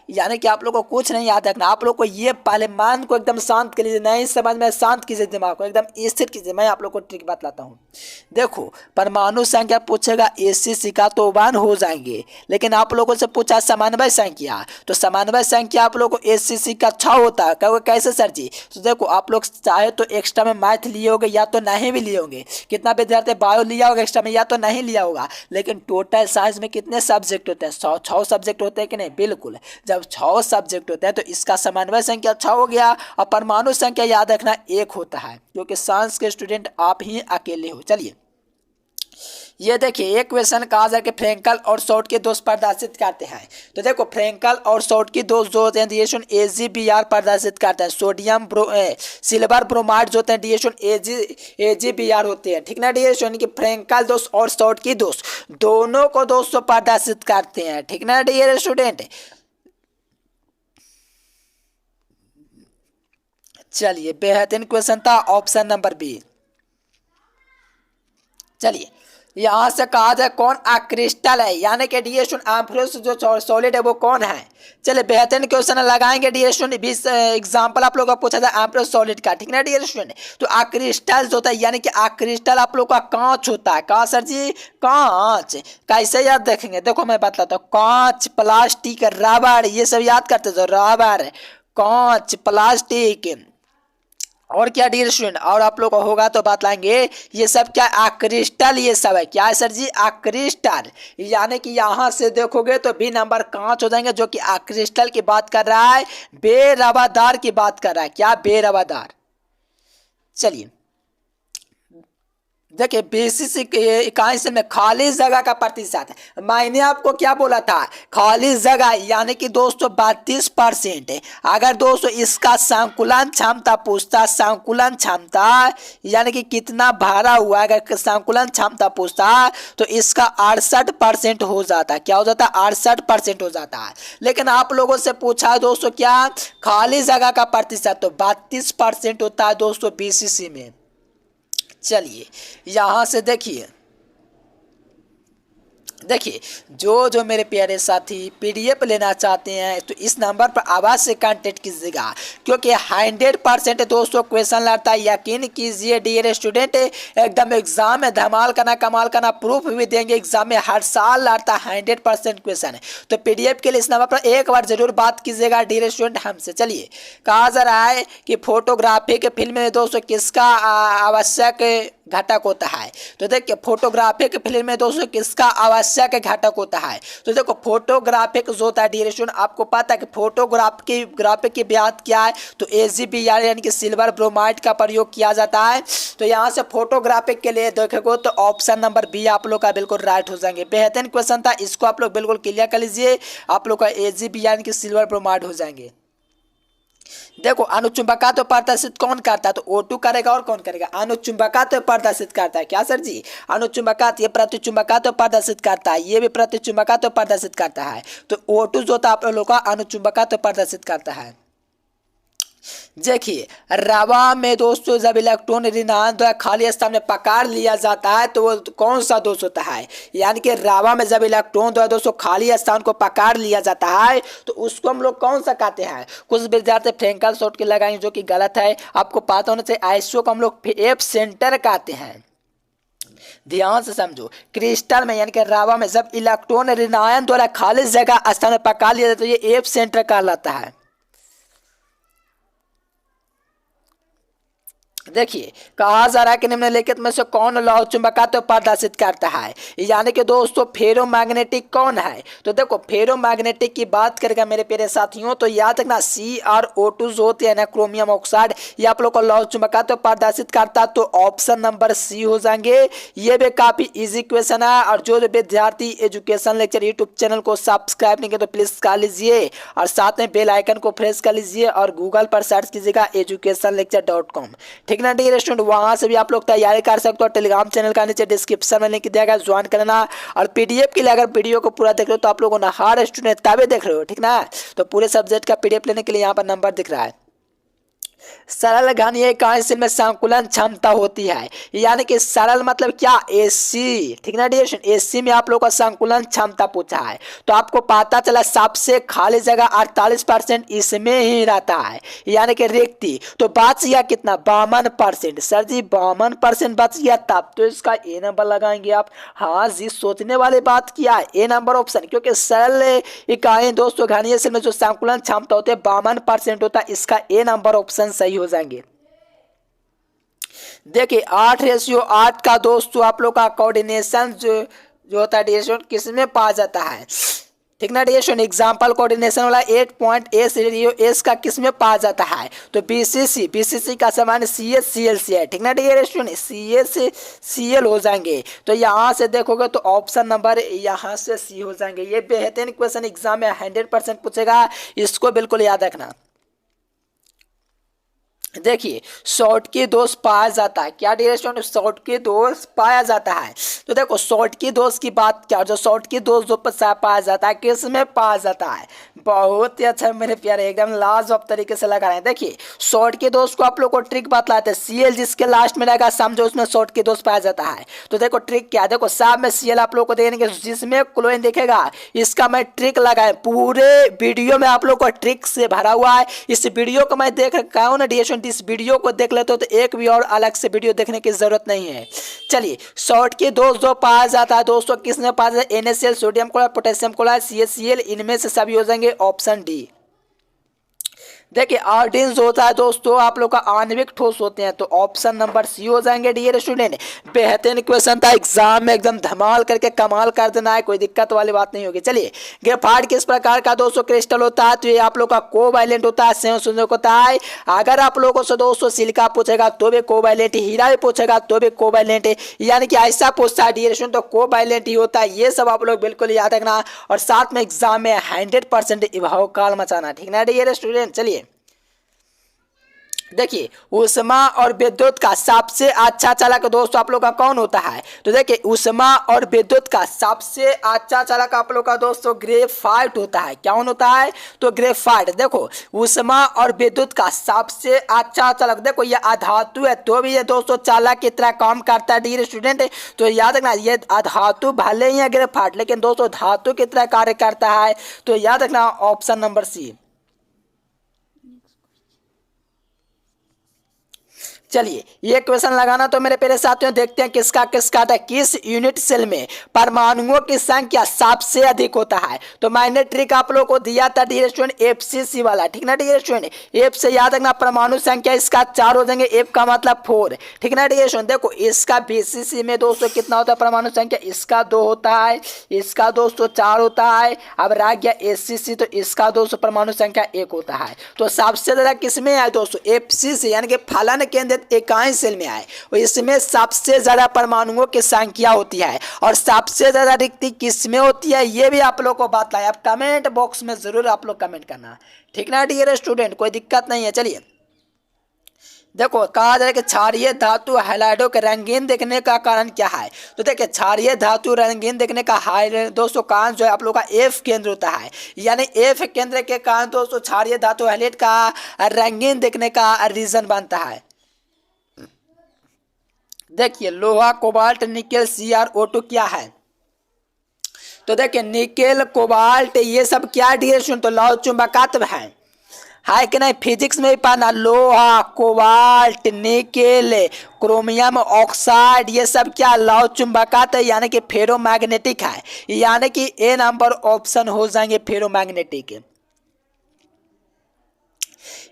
यानी कि आप लोग को कुछ नहीं याद रखना, आप लोग को ये पहले मान को एकदम शांत कर लीजिए, नहीं समझ में शांत कीजिए, दिमाग को एकदम स्थिर कीजिए। मैं आप लोग को ट्रिक बतलाता हूँ। देखो परमाणु संख्या पूछेगा एसीसी का तो 1 हो जाएंगे, लेकिन आप लोगों से पूछा समन्वय संख्या, तो समन्वय संख्या आप लोग को एसीसी का 6 होता है। कहोगे कैसे सर जी, तो देखो आप लोग चाहे तो एक्स्ट्रा में मैथ लिए होंगे या तो नहीं भी लिए होंगे। कितना विद्यार्थी बायो लिया होगा एक्स्ट्रा में, या तो नहीं लिया होगा। लेकिन टोटल साइंस में कितने सब्जेक्ट होते हैं, 6 सब्जेक्ट होते हैं कि नहीं, बिल्कुल। जब 6 सब्जेक्ट होते हैं तो इसका समन्वय संख्या 6 हो गया। और परमाणु संख्या याद रखना 1 होता है, क्योंकि साइंस के स्टूडेंट आप ही अकेले हो। चलिए ये देखिए एक क्वेश्चन कहा जाए कि फ्रैंकल और शॉर्ट के दोष प्रदर्शित करते हैं। तो देखो फ्रैंकल और शॉर्ट की दोष जो होते हैं डिएशन AgBr प्रदर्शित करते हैं। सोडियम सिल्वर ब्रोमाइड जो होते हैं डिएशन AgBr होते हैं, ठीक ना डिएशन। कि फ्रैंकल दोष और शॉर्ट की दोष दोनों को दोष प्रदर्शित करते हैं, ठीक ना डियर स्टूडेंट। चलिए बेहतरीन क्वेश्चन था, ऑप्शन नंबर बी। चलिए यहाँ से कहा जाए कौन अक्रिस्टल है, यानी कि डिएशन एम्फोरस जो सॉलिड है वो कौन है। चलिए बेहतरीन क्वेश्चन लगाएंगे डियर स्टूडेंट। 20 एग्जाम्पल आप लोग का पूछा था एम्फोरस सॉलिड का, ठीक ना डियर स्टूडेंट। तो अक्रिस्टल जो होता है, यानी कि अक्रिस्टल आप लोग का कांच होता है। कहाँ सर जी, कांच। कैसे याद रखेंगे, देखो मैं बतलाता हूँ। कांच, प्लास्टिक, रबर, ये सब याद करते थे। रबर, कांच, प्लास्टिक और क्या डियर स्टूडेंट, और आप लोग को होगा तो बतलाएंगे। ये सब क्या अक्रिस्टल, ये सब है क्या है सर जी, अक्रिस्टल। यानी कि यहाँ से देखोगे तो बी नंबर कांच हो जाएंगे, जो कि अक्रिस्टल की बात कर रहा है, बेरवादार की बात कर रहा है। क्या, बेरवादार। चलिए देखिए बीसीसी इकाई से में खाली जगह का प्रतिशत, मैंने आपको क्या बोला था, खाली जगह यानी कि दोस्तों 32% है। अगर दोस्तों इसका संकुलन क्षमता पूछता, संकुलन क्षमता यानी कि कितना भरा हुआ, अगर संकुलन क्षमता पूछता तो इसका 68% हो जाता। क्या हो जाता, 68% हो जाता है। लेकिन आप लोगों से पूछा है दोस्तों क्या, खाली जगह का प्रतिशत, तो 32% होता है दोस्तों बीसीसी में। चलिए यहां से देखिए देखिए, जो जो मेरे प्यारे साथी पीडीएफ लेना चाहते हैं तो इस नंबर पर आवाज़ से कांटेक्ट कीजिएगा, क्योंकि 100% दोस्तों क्वेश्चन लाता है। यकीन कीजिए डियर स्टूडेंट, एकदम एग्जाम में धमाल करना कमाल करना, प्रूफ भी देंगे। एग्जाम में हर साल लाता है 100% क्वेश्चन। तो पीडीएफ के लिए इस नंबर पर एक बार जरूर बात कीजिएगा डियर स्टूडेंट हमसे। चलिए, कहा जा रहा है कि फोटोग्राफी के फिल्म में दोस्तों किसका आवश्यक घटक होता है। तो देखिए, फोटोग्राफिक फिल्म में दोस्तों किसका आवश्यक घटक होता है। तो देखो, फोटोग्राफिक जो होता है डियर स्टूडेंट, आपको पता है कि ग्राफिक की बात क्या है, तो AgBr यानी कि सिल्वर ब्रोमाइड का प्रयोग किया जाता है। तो यहाँ से फोटोग्राफिक के लिए देखोगे तो ऑप्शन नंबर बी आप लोग का बिल्कुल राइट हो जाएंगे। बेहतरीन क्वेश्चन था, इसको आप लोग बिल्कुल क्लियर कर लीजिए। आप लोग का AgBr यानी कि सिल्वर ब्रोमाइड हो जाएंगे। देखो, अनुचुंबकत्व प्रदर्शित कौन करता है, तो O2 करेगा। और कौन करेगा, अनुचुंबकत्व प्रदर्शित करता है। क्या सर जी, अनुचुंबकत्व, ये प्रतिचुंबकत्व प्रदर्शित करता है, ये भी प्रतिचुंबकत्व प्रदर्शित करता है। तो O2 जो था आप लोगों का अनुचुंबकत्व प्रदर्शित करता है। देखिए, रवा में दोस्तों जब इलेक्ट्रॉन ऋणांक द्वारा खाली स्थान में पकड़ लिया जाता है तो वो कौन सा दोष होता है। यानी कि रवा में जब इलेक्ट्रॉन द्वारा दोस्तों खाली स्थान को पकड़ लिया जाता है तो उसको हम लोग कौन सा कहते हैं। कुछ विद्यार्थी फ्रैंकल शॉट के लगाएंगे जो कि गलत है। आपको पता होना चाहिए आइसो को हम लोग एफ सेंटर कहते हैं। ध्यान से समझो, क्रिस्टल में यानी कि रावा में जब इलेक्ट्रॉन ऋणायन द्वारा खाली जगह स्थान में पकड़ लिया जाता है तो ये एफ सेंटर कहलाता है। देखिए, कहा जा रहा है कि निम्नलिखित में से कौन लौह चुंबकत्व प्रदर्शित करता है। यानी कि दोस्तों फेरोमैग्नेटिक कौन है। तो देखो, फेरोमैग्नेटिक की बात करेगा मेरे प्यारे साथियों तो याद रखना CrO2 जो होते हैं ना, क्रोमियम ऑक्साइड, ये आप लोग को लौह चुंबकत्व प्रदर्शित करता है। तो ऑप्शन नंबर सी हो जाएंगे। ये भी काफी इजी क्वेश्चन है। और जो विद्यार्थी एजुकेशन लेक्चर यूट्यूब चैनल को सब्सक्राइब नहीं किया तो प्लीज कर लीजिए और साथ में बेल आइकन को प्रेस कर लीजिए और गूगल पर सर्च कीजिएगा educationlecture.com। ठीक ना डियर स्टूडेंट, वहां से भी आप लोग तैयारी कर सकते हो। टेलीग्राम चैनल का नीचे डिस्क्रिप्शन में लिंक दिया गया, ज्वाइन करना। और पीडीएफ के लिए अगर वीडियो को पूरा देख रहे हो तो आप लोगों ने हर स्टूडेंट तभी देख रहे हो, ठीक ना। तो पूरे सब्जेक्ट का पीडीएफ लेने के लिए यहाँ पर नंबर दिख रहा है। सरल घनीय कांस्य में संकुलन क्षमता होती है। यानी कि सरल मतलब क्या, AC, ठीक ना डियर स्टूडेंट। AC में आप लोग का संकुलन क्षमता पूछा है तो आपको पता चला सबसे खाली जगह 48% इसमें ही रहता है, यानी कि रिक्ति। तो बच गया कितना, 52%। सर जी 52% बच गया, तब तो इसका ए नंबर लगाएंगे आप। हाँ जी, सोचने वाली बात किया है, ए नंबर ऑप्शन, क्योंकि सरल इकाई दोस्तों घनीय में जो संकुलन क्षमता होती है 52% होता है। इसका ए नंबर ऑप्शन सही हो जाएंगे। देखिए, 8:8 का दोस्तों आप लोग का कोऑर्डिनेशन जो होता है डियर किसमें पाया जाता है, ठीक ना डियर। एग्जाम्पल कोऑर्डिनेशन वाला 8.8 का किसमें पाया जाता है, तो BCC का समान CH-CL है, ठीक ना डियर स्टूडेंट। CH-CL हो जाएंगे। तो यहाँ से देखोगे तो ऑप्शन नंबर यहाँ से C हो जाएंगे। ये बेहतरीन क्वेश्चन एग्जाम में 100% पूछेगा, इसको बिल्कुल याद रखना। देखिए, शॉर्ट की दोष पाया जाता है। क्या डियर स्टूडेंट, शॉर्ट की दोष पाया जाता है। तो देखो, शॉर्ट की दोष की बात क्या, जो शॉर्ट की दोष जो पाया जाता है किस में पाया जाता है। बहुत ही अच्छा मेरे प्यारे, एकदम लाजवाब तरीके से लगा रहे हैं। देखिए, शॉर्ट के दोष को आप लोग को ट्रिक बतलाते हैं। CL जिसके लास्ट में रहेगा समझो उसमें शॉर्ट के दोष पाया जाता है। तो देखो ट्रिक क्या, देखो साहब में CL आप लोग को देंगे जिसमें क्लोरीन दिखेगा, इसका मैं ट्रिक लगाए। पूरे वीडियो में आप लोग को ट्रिक से भरा हुआ है। इस वीडियो को मैं देख रखा हूँ ना डियर, इस वीडियो को देख लेते हो तो एक भी और अलग से वीडियो देखने की जरूरत नहीं है। चलिए, शॉर्ट के दोष जो पाया जाता है दोस्तों किसने पाया जाता है, NaCl, sodium chloride, potassium chloride, CaCl, इनमें से सभी हो जाएंगे ऑप्शन डी। देखिए, आयोडीन जो होता है दोस्तों आप लोग का आणविक ठोस होते हैं, तो ऑप्शन नंबर सी हो जाएंगे डियर स्टूडेंट। बेहतरीन क्वेश्चन था, एग्जाम में एकदम धमाल करके कमाल कर देना है, कोई दिक्कत वाली बात नहीं होगी। चलिए, ग्रेफाइट किस प्रकार का दोस्तों क्रिस्टल होता है, तो ये आप लोग का कोवैलेंट होता है, संयोजक होता है। अगर आप लोगों से दोस्तों सिलिका पूछेगा तो भी कोवैलेंट, हीरा भी पूछेगा तो भी कोवैलेंट, यानी कि ऐसा पूछता है डियर स्टूडेंट तो कोवैलेंट ही होता है। ये सब आप लोग बिल्कुल याद रखना और साथ में एग्जाम में 100% इभाव काल मचाना, ठीक ना डियर स्टूडेंट। चलिए, देखिए ऊष्मा और विद्युत का सबसे अच्छा चालक दोस्तों आप लोग का कौन होता है? तो देखिए ऊष्मा और विद्युत का सबसे अच्छा चालक आप लोग का दोस्तों ग्रेफाइट होता है। क्या होता है? तो ग्रेफाइट। देखो ऊष्मा और विद्युत का सबसे अच्छा चालक, देखो ये अधातु है तो भी ये दोस्तों चालक की तरह काम करता है डियर स्टूडेंट। तो याद रखना ये अधातु भले ही है ग्रेफाइट, लेकिन दोस्तों धातु की तरह कार्य करता है। तो याद रखना ऑप्शन नंबर सी। चलिए ये क्वेश्चन लगाना तो मेरे प्यारे साथियों देखते हैं किसका किसका था। किस यूनिट सेल में परमाणुओं की संख्या सबसे अधिक होता है? तो मैंने ट्रिक आप लोगों को दिया था डियर स्टूडेंट एफसीसी वाला, ठीक ना डियर स्टूडेंट। एफ से याद रखना परमाणु संख्या इसका 4 हो जाएंगे, एफ का मतलब 4, ठीक ना डियर स्टूडेंट। देखो इसका बीसीसी में दोस्तों कितना होता है परमाणु संख्या? इसका 2 होता है, इसका दोस्तों 4 होता है। अब रह गया एससीसी, तो इसका दोस्तों परमाणु संख्या 1 होता है। तो सबसे ज्यादा किसमें है दोस्तों? एफसीसी यानी कि फलन केंद्रित इकाई सेल में आए और इसमें सबसे ज्यादा परमाणुओं की संख्या होती है। और सबसे ज्यादा रिक्ति किसमें होती है ये भी आप लोग को बताया। आप कमेंट बॉक्स में जरूर आप लोग कमेंट करना, ठीक ना डियर स्टूडेंट, कोई दिक्कत नहीं है। चलिए देखो कहा जाए कि क्षारीय धातु हैलाइडों के रंगीन देखने का कारण क्या है? तो देखिए क्षारीय धातु रंगीन देखने का दोस्तों कारण जो है आप लोग का एफ केंद्र होता है। यानी एफ केंद्र के कारण दोस्तों क्षारीय धातु हैलाइड का रंगीन देखने का रीजन बनता है। देखिए लोहा कोबाल्ट निकेल CrO2 क्या है? तो देखिए निकेल कोबाल्ट ये सब क्या डियर सुन तो लौह चुंबकत्व है कि नहीं? फिजिक्स में भी पढ़ना लोहा कोबाल्ट निकेल क्रोमियम ऑक्साइड ये सब क्या लौह चुंबकत्व यानी कि फेरोमैग्नेटिक है। यानी कि ए नंबर ऑप्शन हो जाएंगे फेरोमैग्नेटिक।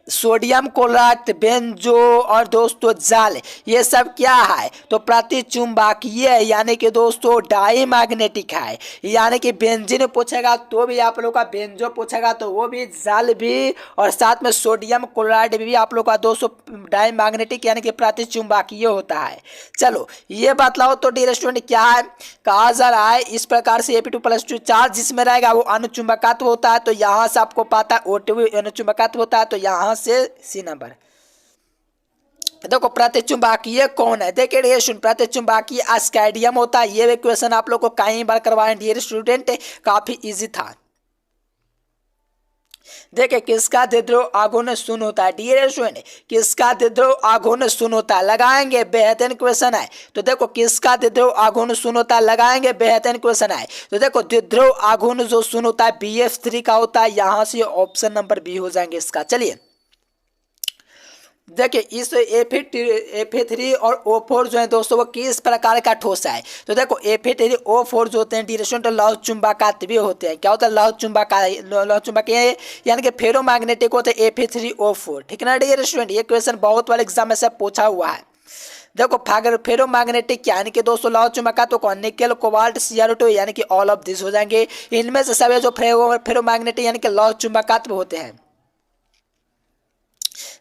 सोडियम क्लोराइड बेंजो और दोस्तों जाल ये सब क्या है? तो प्रतिचुंबकीय यानी कि दोस्तों डाई मैग्नेटिक है। यानी कि बेंजीन पूछेगा तो भी आप लोग का बेंजो पूछेगा तो वो भी, जाल भी, और साथ में सोडियम क्लोराइड भी आप लोग का दोस्तों डाई मैग्नेटिक यानी कि प्रतिचुंबकीय होता है। चलो ये बतलाओ तो डियर स्टूडेंट क्या है? कहा जा रहा है इस प्रकार से Ap2+2 चार्ज जिसमें रहेगा वो अनुचुंबकत्व होता है। तो यहाँ से आपको पता है O2 अनुचुंबकत्व होता है। तो यहाँ से सी नंबर। देखो प्रतिचुंबकीय कौन है? देखिए डियर स्टूडेंट प्रतिचुंबकीय स्कैंडियम होता है। ये भी क्वेश्चन आप लोग को कई बार करवाएं डियर स्टूडेंट, काफी इजी था। देखिए किसका द्विध्रुव आघूर्ण शून्य होता है? डियर स्टूडेंट किसका द्विध्रुव आघूर्ण शून्य होता है? लगाएंगे, बेहतरीन क्वेश्चन है। तो देखो किसका द्विध्रुव आघूर्ण शून्य होता है? लगाएंगे, बेहतरीन क्वेश्चन है। तो देखो द्विध्रुव आघूर्ण जो शून्य होता है BF3 का होता है। यहां से ऑप्शन नंबर बी हो जाएंगे इसका। चलिए देखिए इस Fe3 और O4 जो है दोस्तों वो किस प्रकार का ठोस है? तो देखो Fe3 O4 जो होते हैं डियर स्टूडेंट लौह चुंबकीय होते हैं। क्या होता है? लौह चुंबकीय यानी कि फेरोमैग्नेटिक होते हैं Fe3O4, ठीक है ना डियर स्टूडेंट। ये क्वेश्चन बहुत बार एग्जाम में से पूछा हुआ है। देखो फेरोमैग्नेटिक यानी कि दोस्तों लौह चुंबकत्व को निकेल कोबाल्ट CrO2 यानी कि ऑल ऑफ दिस हो जाएंगे। इनमें से सभी जो फेरोमैग्नेटिक यानी कि लौह चुंबकत्व होते हैं।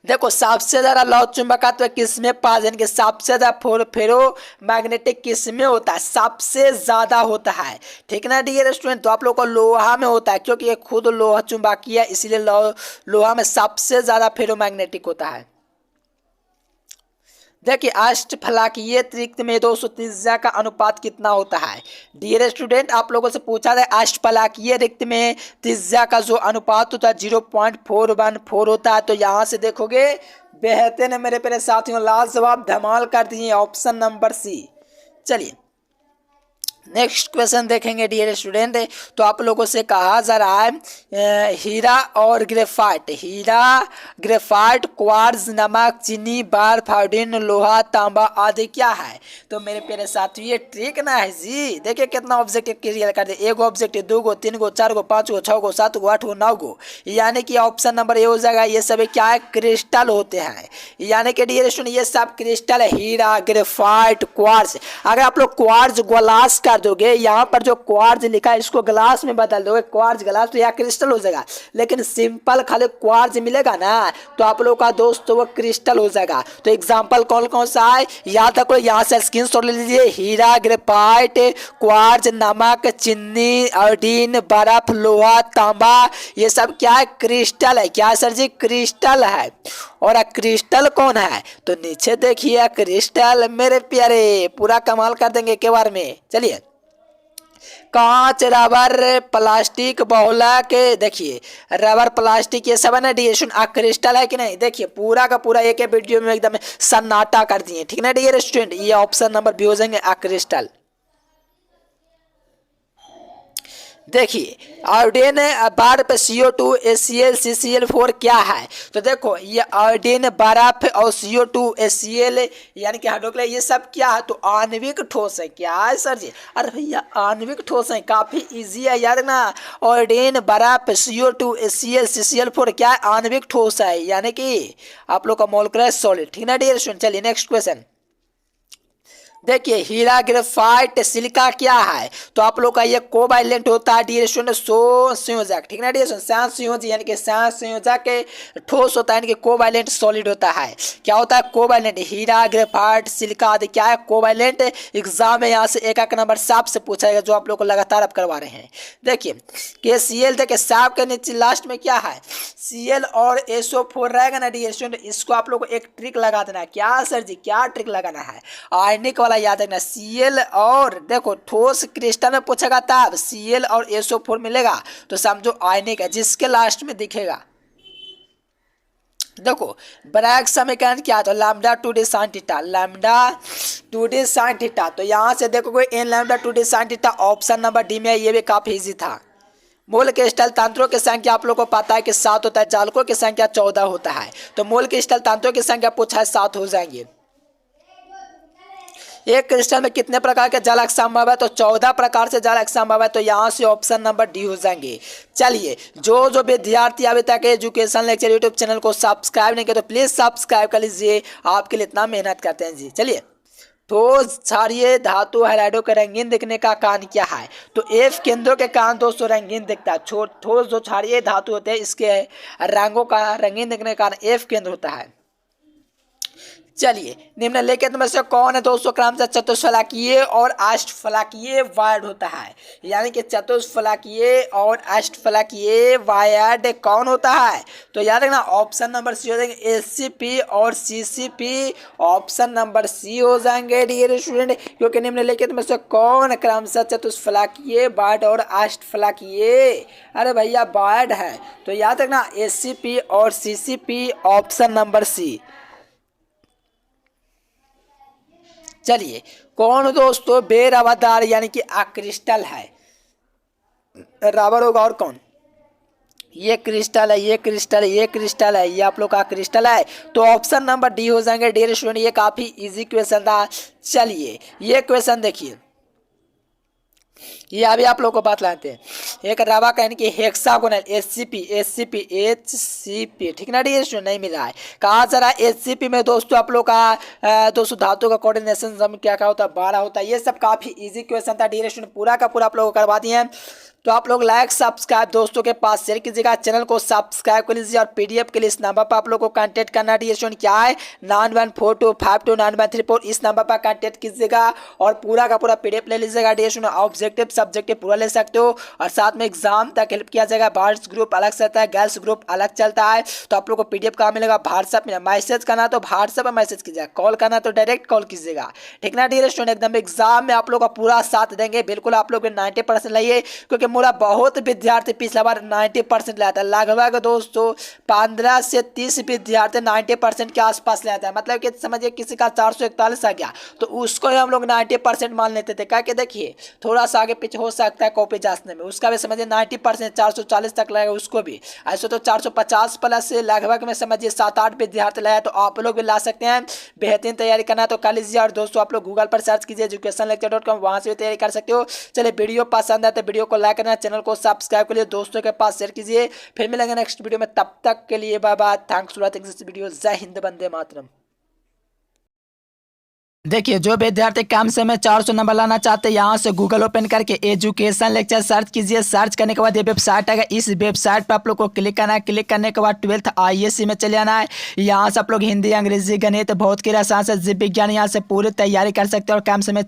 देखो सबसे ज्यादा लौह चुंबकत्व किसमें पाया जाएंगे? सबसे ज्यादा फेरोमैग्नेटिक किसमें होता है? सबसे ज्यादा होता है, ठीक ना डियर स्टूडेंट। तो आप लोग को लोहा में होता है क्योंकि ये खुद लोहा चुंबकीय है, इसीलिए लोहा में सबसे ज्यादा फेरोमैग्नेटिक होता है। देखिए अष्टफलकीय त्रिक में दोस्तों त्रिज्या का अनुपात कितना होता है? डियर स्टूडेंट आप लोगों से पूछा था अष्टफलकीय रिक्त में त्रिज्या का जो अनुपात होता है 0.414 होता है। तो यहाँ से देखोगे बेहतरीन है मेरे प्यारे साथियों, लाजवाब धमाल कर दिए ऑप्शन नंबर सी। चलिए नेक्स्ट क्वेश्चन देखेंगे डियर स्टूडेंट। तो आप लोगों से कहा जा रहा है हीरा और ग्रेफाइट, हीरा ग्रेफाइट क्वार्ट्ज नमक चीनी बर्फ आयोडीन लोहा तांबा आदि क्या है? तो मेरे प्यारे साथियों ये ट्रिक ना है जी। देखिए कितना ऑब्जेक्टिव क्लियर कर दे, 1 ऑब्जेक्टिव 2 गो 3 गो 4 गो 5 गो 6 गो 7 गो 8 गो 9 गो, यानी कि ऑप्शन नंबर ए हो जाएगा। ये सभी क्या है? क्रिस्टल होते हैं। यानी कि डियर स्टूडेंट ये सब क्रिस्टल है, हीरा ग्रेफाइट क्वार्ट्ज। अगर आप लोग क्वार्ट्ज ग्लास कर दोगे, यहाँ पर जो क्वार्ट्ज लिखा है इसको ग्लास में बदल दोगे क्वार्ट्ज ग्लास, तो यह क्रिस्टल हो जाएगा। लेकिन सिंपल खाली क्वार्ट्ज मिलेगा ना तो आप लोग का दोस्त वो क्रिस्टल हो जाएगा। तो एग्जांपल कौन कौन सा है याद रखो, यहाँ से स्क्रीनशॉट ले लीजिए। हीरा ग्रेफाइट क्वार्ट्ज नमक चीनी आयोडीन बर्फ लोहा तांबा ये सब क्या है? क्रिस्टल है। क्या सर जी? क्रिस्टल है। और क्रिस्टल कौन है? तो नीचे देखिए क्रिस्टल मेरे प्यारे पूरा कमाल कर देंगे के बार में। चलिए कांच, रबर, प्लास्टिक, बहुलक, देखिए रबर, प्लास्टिक ये सब है ना डियर क्रिस्टल है कि नहीं? देखिए पूरा का पूरा एक वीडियो में एकदम सन्नाटा कर दिए, ठीक ना डियर स्टूडेंट। ये ऑप्शन नंबर बी हो जाएंगे क्रिस्टल। देखिए आयोडीन बर्फ CO2 HCl CCl4 क्या है? तो देखो ये आयोडीन बर्फ और CO2 HCl यानी कि हाइड्रोक्लोराइड ये सब क्या है? तो आणविक ठोस है। क्या है सर जी? अरे भैया आणविक ठोस है, काफी इजी है यार ना। आयोडीन बर्फ CO2 HCl CCl4 क्या है? आणविक ठोस है, यानी कि आप लोग का मोलिकुलर सॉलिड, ठीक ना डियर स्टूडेंट। चलिए नेक्स्ट क्वेश्चन देखिए हीरा, ग्रेफाइट, सिलिका क्या है? तो आप लोग का ये कोवैलेंट होता है डियर स्टूडेंट, संयोजक, ठीक ना डियर स्टूडेंट। संयोजक यानी कि संयोजक ठोस होता है, यानी कि कोवैलेंट सॉलिड होता है। क्या होता है? कोवैलेंट। हीरा, ग्रेफाइट, सिलिका आदि क्या है? कोवैलेंट। एग्जाम में यहाँ से एक नंबर साफ से पूछा जाएगा, जो आप लोग को लगातार अब करवा रहे हैं। देखिए KCl, देखिए साफ के नीचे लास्ट में क्या है? Cl और SO4 रहेगा ना डियर स्टूडेंट। इसको आप लोग को एक ट्रिक लगा देना है। क्या सर जी? क्या ट्रिक लगाना है? आयनिक वाला याद रखना। Cl और देखो ठोस क्रिस्टल में पूछेगा तब Cl और SO4 मिलेगा तो समझो आयनिक है, जिसके लास्ट में दिखेगा। देखो ब्रैग समीकरण क्या था? Lambda 2d sin theta, lambda 2d sin theta. तो यहाँ से देखो कोई n lambda 2d sin theta option number D में, ये भी काफी इजी था। मोल क्रिस्टल तंत्रों की संख्या आप लोग को पता है कि 7 होता है, जालकों की संख्या 14 होता है। तो मोल क्रिस्टल तंत्रों की संख्या पूछा है 7 हो जाएंगे। एक क्रिस्टल में कितने प्रकार के जल संभव है? तो 14 प्रकार से जल संभव है। तो यहाँ से ऑप्शन नंबर डी हो जाएंगे। चलिए जो विद्यार्थी अभी तक एजुकेशन लेक्चर यूट्यूब चैनल को सब्सक्राइब नहीं किया तो प्लीज सब्सक्राइब कर लीजिए, आपके लिए इतना मेहनत करते हैं जी। चलिए ठोस क्षारीय धातु हैलाइडों के रंगीन दिखने का कारण क्या है? तो एफ केंद्रों के कारण दोस्तों रंगीन दिखता है। ठोस जो क्षारीय धातु होते हैं इसके रंगों का रंगीन दिखने का कारण एफ केंद्र होता है। चलिए निम्नलिखित में से कौन है दोस्तों क्रमशः चतुष्फलकीय और अष्टफलकीय वायर्ड होता है? यानी कि चतुष्फलकीय और अष्टफलकीय वायर्ड कौन होता है? तो याद रखना ऑप्शन नंबर सी हो जाएंगे SCP और CCP। ऑप्शन नंबर सी हो जाएंगे डियर स्टूडेंट, क्योंकि निम्नलिखित में से कौन क्रमशः चतुष्फलकीय वायर्ड और अष्टफलकीय अरे भैया वायर्ड है? तो याद रखना SCP और CCP ऑप्शन नंबर सी। चलिए कौन दोस्तों बेरवादार यानी कि अक्रिस्टल है? रबर होगा और कौन? ये क्रिस्टल है, ये क्रिस्टल है, ये क्रिस्टल है, ये आप लोग का क्रिस्टल है। तो ऑप्शन नंबर डी हो जाएंगे डियर स्टूडेंट। ये काफी इजी क्वेश्चन था। चलिए ये क्वेश्चन देखिए, ये अभी आप लोग को बात लाते हैं। एक रवा का यानी कि हेक्सागोनल HCP, ठीक ना डियर स्टूडेंट? नहीं मिला है। कहा जा रहा है HCP में दोस्तों आप लोग का दोस्तों धातु का कोऑर्डिनेशन क्या क्या होता है? 12 होता है। ये सब काफी इजी क्वेश्चन था डियर स्टूडेंट, पूरा का पूरा आप लोग को करवा दिए हैं। तो आप लोग लाइक सब्सक्राइब दोस्तों के पास शेयर कीजिएगा, चैनल को सब्सक्राइब कर लीजिए। और PDF के लिए इस नंबर पर आप लोग को कांटेक्ट करना डियर स्टूडेंट, क्या है 9142529134। इस नंबर पर कांटेक्ट कीजिएगा और पूरा का पूरा PDF ले लीजिएगा डियर स्टूडेंट। ऑब्जेक्टिव सब्जेक्टिव पूरा ले सकते हो और साथ में एग्जाम तक हेल्प किया जाएगा। बॉयज ग्रुप अलग चलता है, गर्ल्स ग्रुप अलग चलता है। तो आप लोग को PDF कहाँ मिलेगा? व्हाट्सएप में। मैसेज करना तो व्हाट्सएप पर मैसेज कीजिएगा, कॉल करना तो डायरेक्ट कॉल कीजिएगा, ठीक ना डियर स्टूडेंट? एकदम एग्जाम में आप लोग का पूरा साथ देंगे, बिल्कुल आप लोग 90% लाइए, क्योंकि मेरा बहुत विद्यार्थी पिछला बार 90% लाया था। लगभग दोस्तों 15 से 30 विद्यार्थी 90% के आसपास लाया था। मतलब कि समझिए किसी का 441 आ गया तो उसको ही हम लोग 90% मान लेते थे। क्या कि देखिए थोड़ा सा आगे पीछे हो सकता है कॉपी जांचने में, उसका भी समझिए 90% 440 तक लगेगा उसको भी। ऐसे तो 450 प्लस से लगभग में समझिए 7-8 विद्यार्थी लाया, तो आप लोग भी ला सकते हैं। बेहतरीन तैयारी करना तो कर लीजिए। और दोस्तों आप लोग गूगल पर सर्च कीजिए educationlecture.com, वहां से भी तैयारी कर सकते हो। चलिए वीडियो पसंद है तो वीडियो को लाइक करना, चैनल को सब्सक्राइब करिए, दोस्तों के पास शेयर कीजिए। फिर मिलेंगे नेक्स्ट वीडियो में, तब तक के लिए bye bye. Thanks for watching this video. जय हिंद, वंदे मातरम। देखिए जो विद्यार्थी कम समय में 400 नंबर लाना चाहते हैं, यहाँ से गूगल ओपन करके एजुकेशन लेक्चर सर्च कीजिए। सर्च करने के बाद ये वेबसाइट आएगा, इस वेबसाइट पर आप लोग को क्लिक करना है। क्लिक करने के बाद 12th ISC में चले आना है। यहाँ से आप लोग हिंदी, अंग्रेजी, गणित, भौतिकी, रसायन से जीव विज्ञान यहाँ से पूरी तैयारी कर सकते हैं और कम समय